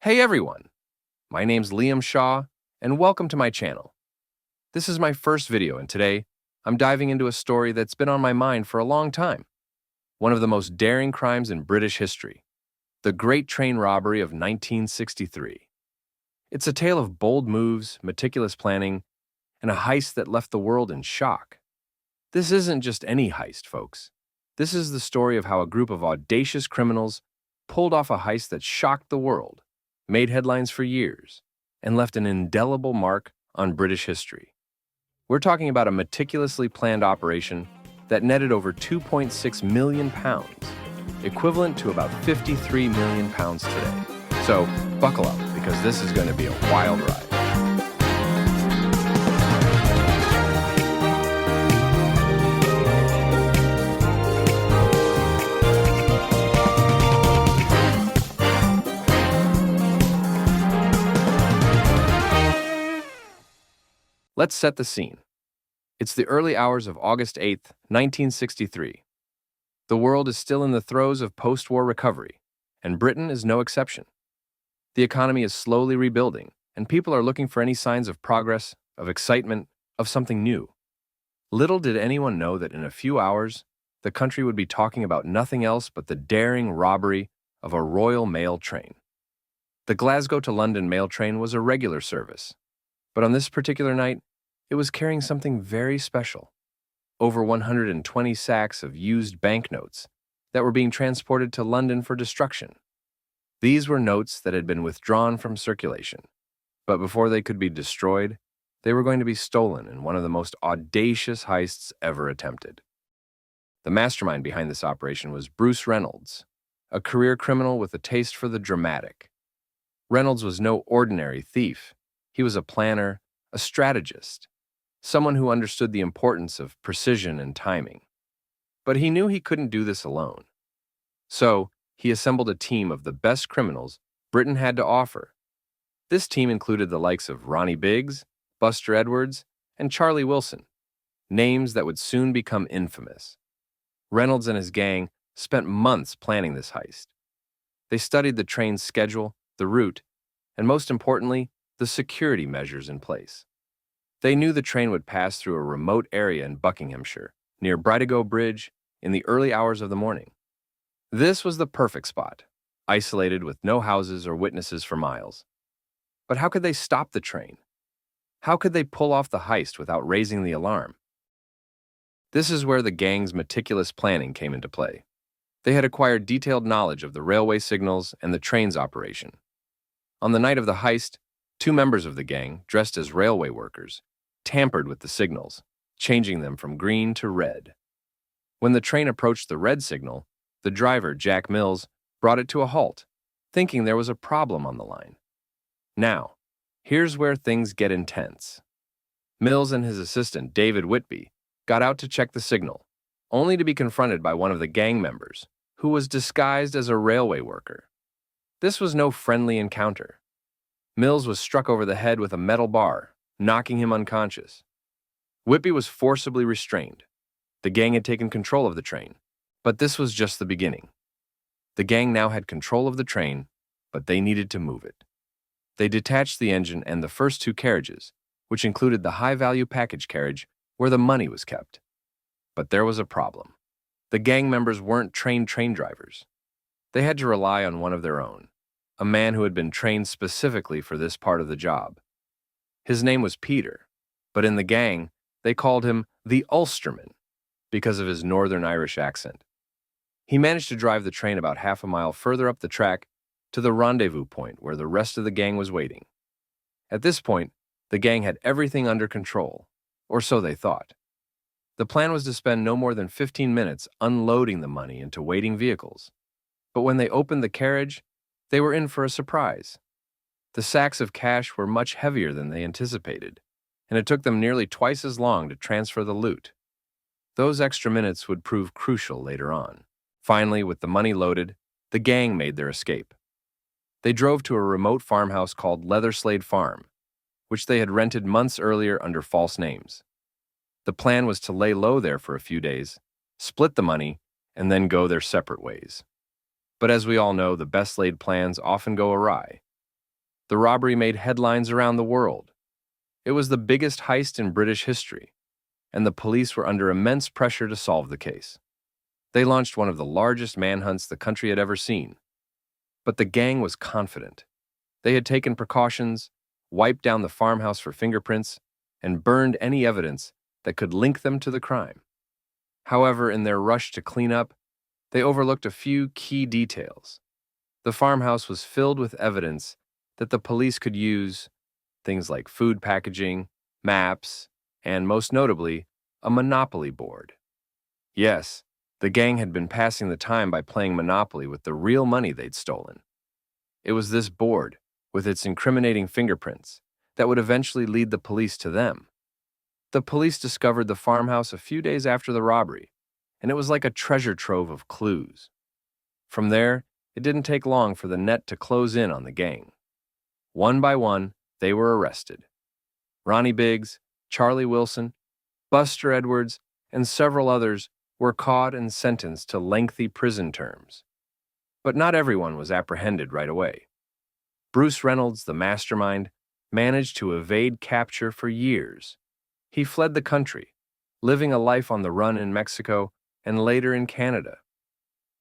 Hey everyone, my name's Liam Shaw, and welcome to my channel. This is my first video, and today I'm diving into a story that's been on my mind for a long time. One of the most daring crimes in British history, the Great Train Robbery of 1963. It's a tale of bold moves, meticulous planning, and a heist that left the world in shock. This isn't just any heist, folks. This is the story of how a group of audacious criminals pulled off a heist that shocked the world, made headlines for years, and left an indelible mark on British history. We're talking about a meticulously planned operation that netted over £2.6 million, equivalent to about £53 million today. So, buckle up, because this is going to be a wild ride. Let's set the scene. It's the early hours of August 8th, 1963. The world is still in the throes of post-war recovery, and Britain is no exception. The economy is slowly rebuilding, and people are looking for any signs of progress, of excitement, of something new. Little did anyone know that in a few hours, the country would be talking about nothing else but the daring robbery of a Royal Mail train. The Glasgow to London mail train was a regular service, but on this particular night, it was carrying something very special. Over 120 sacks of used banknotes that were being transported to London for destruction. These were notes that had been withdrawn from circulation, but before they could be destroyed, they were going to be stolen in one of the most audacious heists ever attempted. The mastermind behind this operation was Bruce Reynolds, a career criminal with a taste for the dramatic. Reynolds was no ordinary thief. He was a planner, a strategist, someone who understood the importance of precision and timing. But he knew he couldn't do this alone. So, he assembled a team of the best criminals Britain had to offer. This team included the likes of Ronnie Biggs, Buster Edwards, and Charlie Wilson, names that would soon become infamous. Reynolds and his gang spent months planning this heist. They studied the train's schedule, the route, and most importantly, the security measures in place. They knew the train would pass through a remote area in Buckinghamshire, near Brightigo Bridge, in the early hours of the morning. This was the perfect spot, isolated with no houses or witnesses for miles. But how could they stop the train? How could they pull off the heist without raising the alarm? This is where the gang's meticulous planning came into play. They had acquired detailed knowledge of the railway signals and the train's operation. On the night of the heist, two members of the gang, dressed as railway workers, tampered with the signals, changing them from green to red. When the train approached the red signal, the driver, Jack Mills, brought it to a halt, thinking there was a problem on the line. Now, here's where things get intense. Mills and his assistant, David Whitby, got out to check the signal, only to be confronted by one of the gang members, who was disguised as a railway worker. This was no friendly encounter. Mills was struck over the head with a metal bar, knocking him unconscious. Whitby was forcibly restrained. The gang had taken control of the train, but this was just the beginning. The gang now had control of the train, but they needed to move it. They detached the engine and the first two carriages, which included the high-value package carriage where the money was kept. But there was a problem. The gang members weren't trained train drivers. They had to rely on one of their own, a man who had been trained specifically for this part of the job. His name was Peter, but in the gang, they called him the Ulsterman because of his Northern Irish accent. He managed to drive the train about half a mile further up the track to the rendezvous point where the rest of the gang was waiting. At this point, the gang had everything under control, or so they thought. The plan was to spend no more than 15 minutes unloading the money into waiting vehicles. But when they opened the carriage, they were in for a surprise. The sacks of cash were much heavier than they anticipated, and it took them nearly twice as long to transfer the loot. Those extra minutes would prove crucial later on. Finally, with the money loaded, the gang made their escape. They drove to a remote farmhouse called Leatherslade Farm, which they had rented months earlier under false names. The plan was to lay low there for a few days, split the money, and then go their separate ways. But as we all know, the best laid plans often go awry. The robbery made headlines around the world. It was the biggest heist in British history, and the police were under immense pressure to solve the case. They launched one of the largest manhunts the country had ever seen. But the gang was confident. They had taken precautions, wiped down the farmhouse for fingerprints, and burned any evidence that could link them to the crime. However, in their rush to clean up, they overlooked a few key details. The farmhouse was filled with evidence that the police could use, things like food packaging, maps, and most notably, a Monopoly board. Yes, the gang had been passing the time by playing Monopoly with the real money they'd stolen. It was this board, with its incriminating fingerprints, that would eventually lead the police to them. The police discovered the farmhouse a few days after the robbery, and it was like a treasure trove of clues. From there, it didn't take long for the net to close in on the gang. One by one, they were arrested. Ronnie Biggs, Charlie Wilson, Buster Edwards, and several others were caught and sentenced to lengthy prison terms. But not everyone was apprehended right away. Bruce Reynolds, the mastermind, managed to evade capture for years. He fled the country, living a life on the run in Mexico and later in Canada.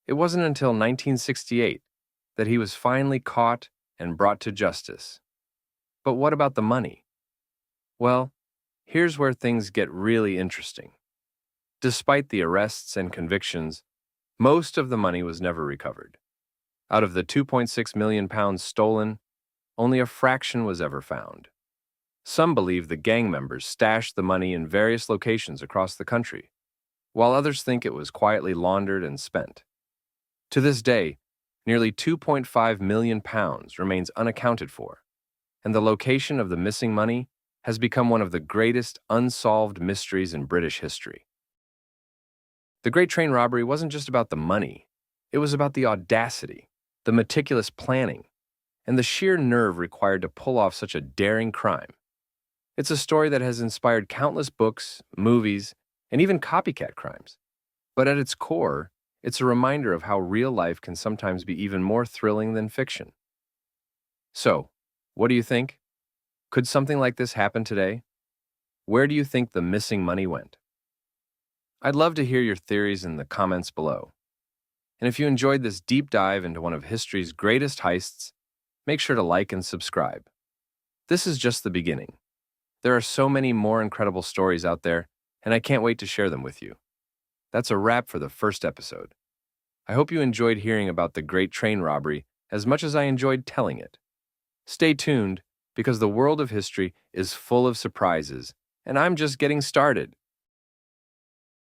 It wasn't until 1968 that he was finally caught and brought to justice. But what about the money? Well, here's where things get really interesting. Despite the arrests and convictions, most of the money was never recovered. Out of the £2.6 million stolen, only a fraction was ever found. Some believe the gang members stashed the money in various locations across the country, while others think it was quietly laundered and spent. To this day, nearly £2.5 million remains unaccounted for, and the location of the missing money has become one of the greatest unsolved mysteries in British history. The Great Train Robbery wasn't just about the money. It was about the audacity, the meticulous planning, and the sheer nerve required to pull off such a daring crime. It's a story that has inspired countless books, movies, and even copycat crimes. But at its core, it's a reminder of how real life can sometimes be even more thrilling than fiction. So, what do you think? Could something like this happen today? Where do you think the missing money went? I'd love to hear your theories in the comments below. And if you enjoyed this deep dive into one of history's greatest heists, make sure to like and subscribe. This is just the beginning. There are so many more incredible stories out there, and I can't wait to share them with you. That's a wrap for the first episode. I hope you enjoyed hearing about the Great Train Robbery as much as I enjoyed telling it. Stay tuned, because the world of history is full of surprises, and I'm just getting started.